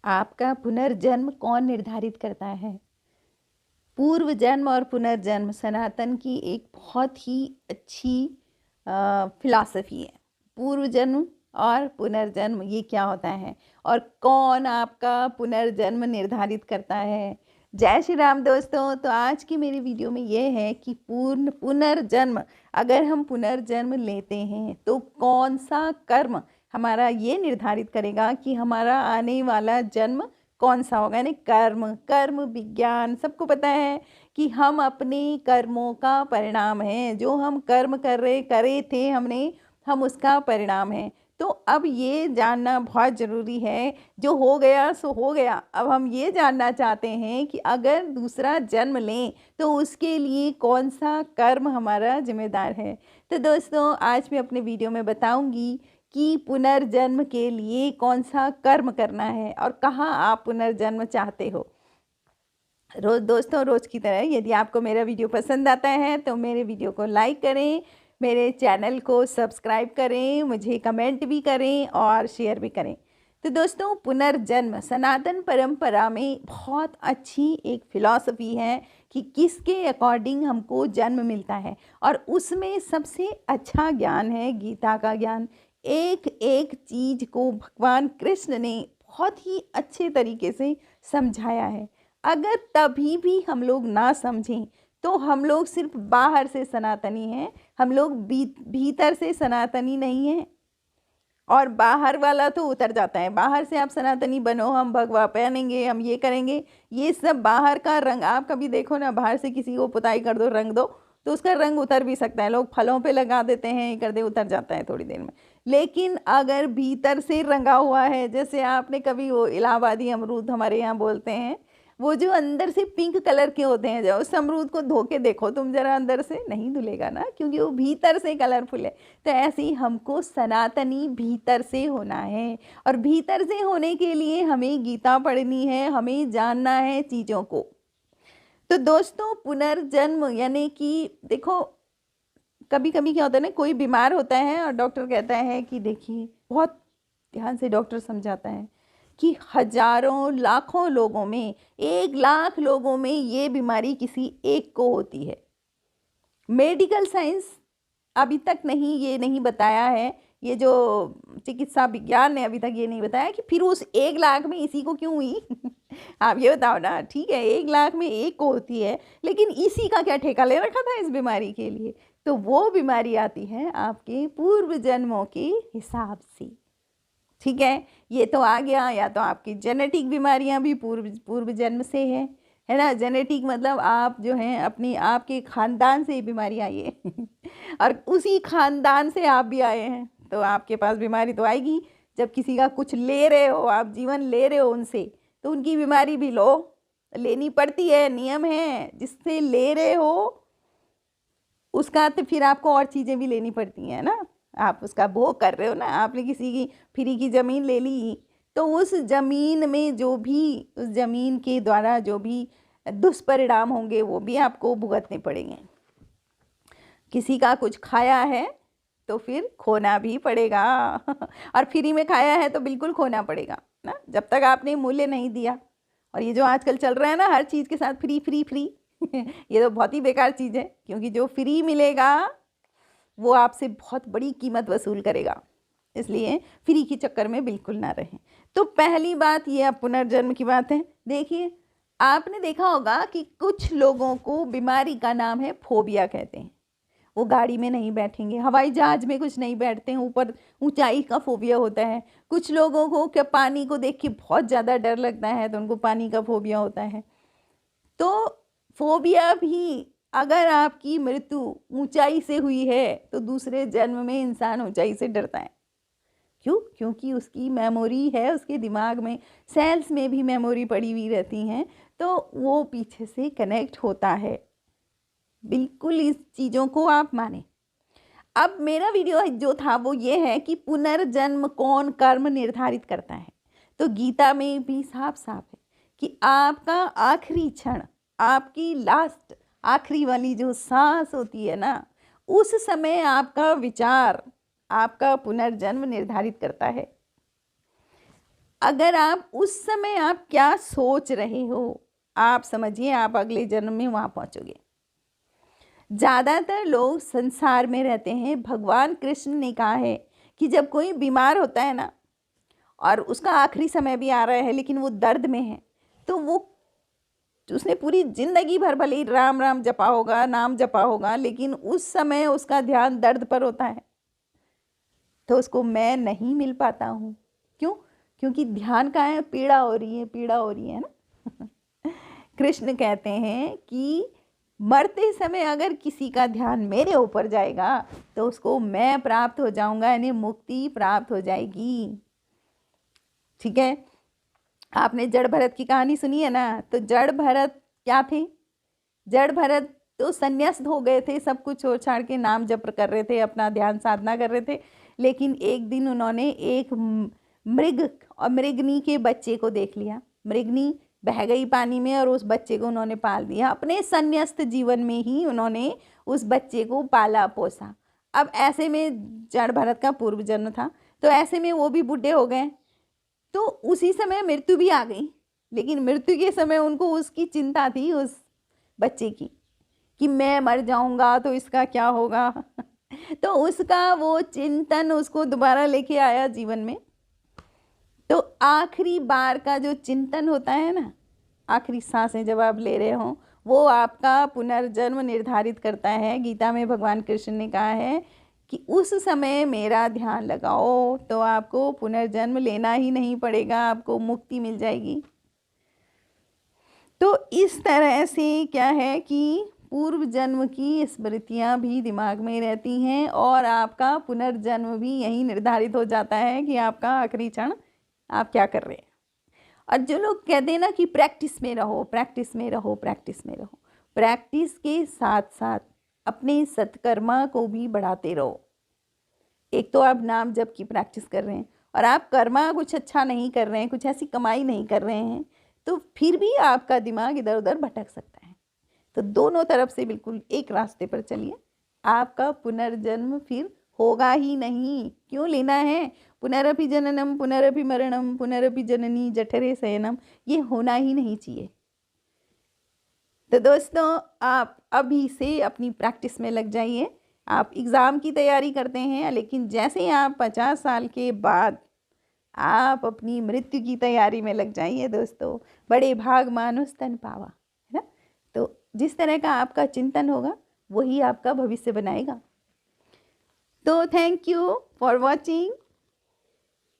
आपका पुनर्जन्म कौन निर्धारित करता है? पूर्व जन्म और पुनर्जन्म सनातन की एक बहुत ही अच्छी फिलॉसफी है। पूर्व जन्म और पुनर्जन्म ये क्या होता है और कौन आपका पुनर्जन्म निर्धारित करता है? जय श्री राम दोस्तों। तो आज की मेरी वीडियो में ये है कि पुनर्जन्म, अगर हम पुनर्जन्म लेते हैं तो कौन सा कर्म हमारा ये निर्धारित करेगा कि हमारा आने वाला जन्म कौन सा होगा। यानी कर्म, कर्म विज्ञान सबको पता है कि हम अपने कर्मों का परिणाम हैं। जो हम कर्म करे थे हमने, हम उसका परिणाम हैं। तो अब ये जानना बहुत ज़रूरी है, जो हो गया सो हो गया। अब हम ये जानना चाहते हैं कि अगर दूसरा जन्म लें तो उसके लिए कौन सा कर्म हमारा जिम्मेदार है। तो दोस्तों आज मैं अपने वीडियो में बताऊंगी कि पुनर्जन्म के लिए कौन सा कर्म करना है और कहाँ आप पुनर्जन्म चाहते हो। रोज़ की तरह यदि आपको मेरा वीडियो पसंद आता है तो मेरे वीडियो को लाइक करें, मेरे चैनल को सब्सक्राइब करें, मुझे कमेंट भी करें और शेयर भी करें। तो दोस्तों पुनर्जन्म सनातन परंपरा में बहुत अच्छी एक फिलॉसफी है कि किसके अकॉर्डिंग हमको जन्म मिलता है, और उसमें सबसे अच्छा ज्ञान है गीता का ज्ञान। एक एक चीज़ को भगवान कृष्ण ने बहुत ही अच्छे तरीके से समझाया है। अगर तभी भी हम लोग ना समझें तो हम लोग सिर्फ बाहर से सनातनी हैं, हम लोग भीतर से सनातनी नहीं हैं। और बाहर वाला तो उतर जाता है, बाहर से आप सनातनी बनो, हम भगवा पहनेंगे, हम ये करेंगे, ये सब बाहर का रंग। आप कभी देखो ना, बाहर से किसी को पुताई कर दो, रंग दो, तो उसका रंग उतर भी सकता है। लोग फलों पे लगा देते हैं, ये कर दे, उतर जाता है थोड़ी देर में। लेकिन अगर भीतर से रंगा हुआ है, जैसे आपने कभी वो इलाहाबादी अमरूद हमारे यहाँ बोलते हैं, वो जो अंदर से पिंक कलर के होते हैं, जब उस अमरूद को धो के देखो तुम जरा, अंदर से नहीं धुलेगा ना, क्योंकि वो भीतर से कलरफुल है। तो ऐसे ही हमको सनातनी भीतर से होना है, और भीतर से होने के लिए हमें गीता पढ़नी है, हमें जानना है चीज़ों को। तो दोस्तों पुनर्जन्म यानी कि देखो, कभी कभी क्या होता है ना, कोई बीमार होता है और डॉक्टर कहता है कि देखिए, बहुत ध्यान से डॉक्टर समझाता है कि हजारों लाखों लोगों में, 1 लाख लोगों में ये बीमारी किसी एक को होती है। मेडिकल साइंस अभी तक नहीं, ये नहीं बताया है, ये जो चिकित्सा विज्ञान ने अभी तक ये नहीं बताया कि फिर उस 1 लाख में इसी को क्यों हुई। आप ये बताओ ना। ठीक है, 1 लाख में एक को होती है, लेकिन इसी का क्या ठेका ले रखा था इस बीमारी के लिए। तो वो बीमारी आती है आपके पूर्व जन्मों के हिसाब से। ठीक है, ये तो आ गया। या तो आपकी जेनेटिक बीमारियां भी पूर्व पूर्व जन्म से है ना। जेनेटिक मतलब आप जो हैं अपनी, आपके खानदान से ये बीमारी आई है और उसी खानदान से आप भी आए हैं, तो आपके पास बीमारी तो आएगी। जब किसी का कुछ ले रहे हो, आप जीवन ले रहे हो उनसे, तो उनकी बीमारी भी लो, लेनी पड़ती है, नियम है। जिससे ले रहे हो उसका तो फिर आपको और चीज़ें भी लेनी पड़ती हैं ना। आप उसका भोग कर रहे हो ना। आपने किसी की फ्री की ज़मीन ले ली, तो उस ज़मीन में जो भी, उस ज़मीन के द्वारा जो भी दुष्परिणाम होंगे वो भी आपको भुगतने पड़ेंगे। किसी का कुछ खाया है तो फिर खोना भी पड़ेगा और फ्री में खाया है तो बिल्कुल खोना पड़ेगा ना, जब तक आपने मूल्य नहीं दिया। और ये जो आजकल चल रहा है ना, हर चीज़ के साथ फ्री फ्री फ्री ये तो बहुत ही बेकार चीज़ है, क्योंकि जो फ्री मिलेगा वो आपसे बहुत बड़ी कीमत वसूल करेगा। इसलिए फ्री के चक्कर में बिल्कुल ना रहें। तो पहली बात ये, अब पुनर्जन्म की बात है। देखिए, आपने देखा होगा कि कुछ लोगों को बीमारी का नाम है फोबिया कहते हैं। वो गाड़ी में नहीं बैठेंगे, हवाई जहाज में कुछ नहीं बैठते हैं, ऊपर ऊंचाई का फोबिया होता है। कुछ लोगों को क्या पानी को देख के बहुत ज़्यादा डर लगता है, तो उनको पानी का फोबिया होता है। तो फोबिया भी, अगर आपकी मृत्यु ऊंचाई से हुई है तो दूसरे जन्म में इंसान ऊंचाई से डरता है। क्यों? क्योंकि उसकी मेमोरी है, उसके दिमाग में सेल्स में भी मेमोरी पड़ी हुई रहती हैं, तो वो पीछे से कनेक्ट होता है। बिल्कुल इस चीज़ों को आप माने। अब मेरा वीडियो जो था वो ये है कि पुनर्जन्म कौन कर्म निर्धारित करता है। तो गीता में भी साफ साफ है कि आपका आखिरी क्षण, आपकी लास्ट, आखिरी वाली जो सांस होती है ना, उस समय आपका विचार आपका पुनर्जन्म निर्धारित करता है। अगर आप उस समय आप क्या सोच रहे हो, आप समझिए आप अगले जन्म में वहाँ पहुँचोगे। ज़्यादातर लोग संसार में रहते हैं। भगवान कृष्ण ने कहा है कि जब कोई बीमार होता है ना, और उसका आखिरी समय भी आ रहा है लेकिन वो दर्द में है, तो वो उसने पूरी ज़िंदगी भर भले ही राम राम जपा होगा, नाम जपा होगा, लेकिन उस समय उसका ध्यान दर्द पर होता है, तो उसको मैं नहीं मिल पाता हूँ। क्यों? क्योंकि ध्यान कहाँ है? पीड़ा हो रही है, पीड़ा हो रही है ना। कृष्ण कहते हैं कि मरते समय अगर किसी का ध्यान मेरे ऊपर जाएगा तो उसको मैं प्राप्त हो जाऊंगा, यानी मुक्ति प्राप्त हो जाएगी। ठीक है। आपने जड़ भरत की कहानी सुनी है ना, तो जड़ भरत क्या थे? जड़ भरत तो संन्यास्त हो गए थे, सब कुछ छोड़ छाड़ के नाम जप कर रहे थे, अपना ध्यान साधना कर रहे थे। लेकिन एक दिन उन्होंने एक मृग और मृगनी के बच्चे को देख लिया। मृगनी बह गई पानी में और उस बच्चे को उन्होंने पाल दिया। अपने संन्यास्त जीवन में ही उन्होंने उस बच्चे को पाला पोसा। अब ऐसे में जड़ भरत का पूर्व जन्म था, तो ऐसे में वो भी बूढ़े हो गए, तो उसी समय मृत्यु भी आ गई। लेकिन मृत्यु के समय उनको उसकी चिंता थी उस बच्चे की, कि मैं मर जाऊंगा तो इसका क्या होगा। तो उसका वो चिंतन उसको दोबारा लेके आया जीवन में। तो आखिरी बार का जो चिंतन होता है ना, आखिरी सांसें जब आप ले रहे हो, वो आपका पुनर्जन्म निर्धारित करता है। गीता में भगवान कृष्ण ने कहा है कि उस समय मेरा ध्यान लगाओ तो आपको पुनर्जन्म लेना ही नहीं पड़ेगा, आपको मुक्ति मिल जाएगी। तो इस तरह से क्या है कि पूर्व जन्म की स्मृतियाँ भी दिमाग में रहती हैं और आपका पुनर्जन्म भी यही निर्धारित हो जाता है कि आपका आखिरी क्षण आप क्या कर रहे हैं। और जो लोग कहते हैं ना कि प्रैक्टिस में रहो, प्रैक्टिस में रहो, प्रैक्टिस में रहो, प्रैक्टिस के साथ साथ अपने सत्कर्मा को भी बढ़ाते रहो। एक तो आप नाम जप की प्रैक्टिस कर रहे हैं और आप कर्मा कुछ अच्छा नहीं कर रहे हैं, कुछ ऐसी कमाई नहीं कर रहे हैं, तो फिर भी आपका दिमाग इधर उधर भटक सकता है। तो दोनों तरफ से बिल्कुल एक रास्ते पर चलिए, आपका पुनर्जन्म फिर होगा ही नहीं। क्यों लेना है? पुनरपि जननम पुनरपि मरणम पुनरपि जननी जठरे शयनम, ये होना ही नहीं चाहिए। तो दोस्तों, आप अभी से अपनी प्रैक्टिस में लग जाइए। आप एग्ज़ाम की तैयारी करते हैं, लेकिन जैसे ही आप 50 साल के बाद आप अपनी मृत्यु की तैयारी में लग जाइए दोस्तों, बड़े भाग मानुष तन पावा, है ना। तो जिस तरह का आपका चिंतन होगा वही आपका भविष्य बनाएगा। तो थैंक यू फॉर वॉचिंग।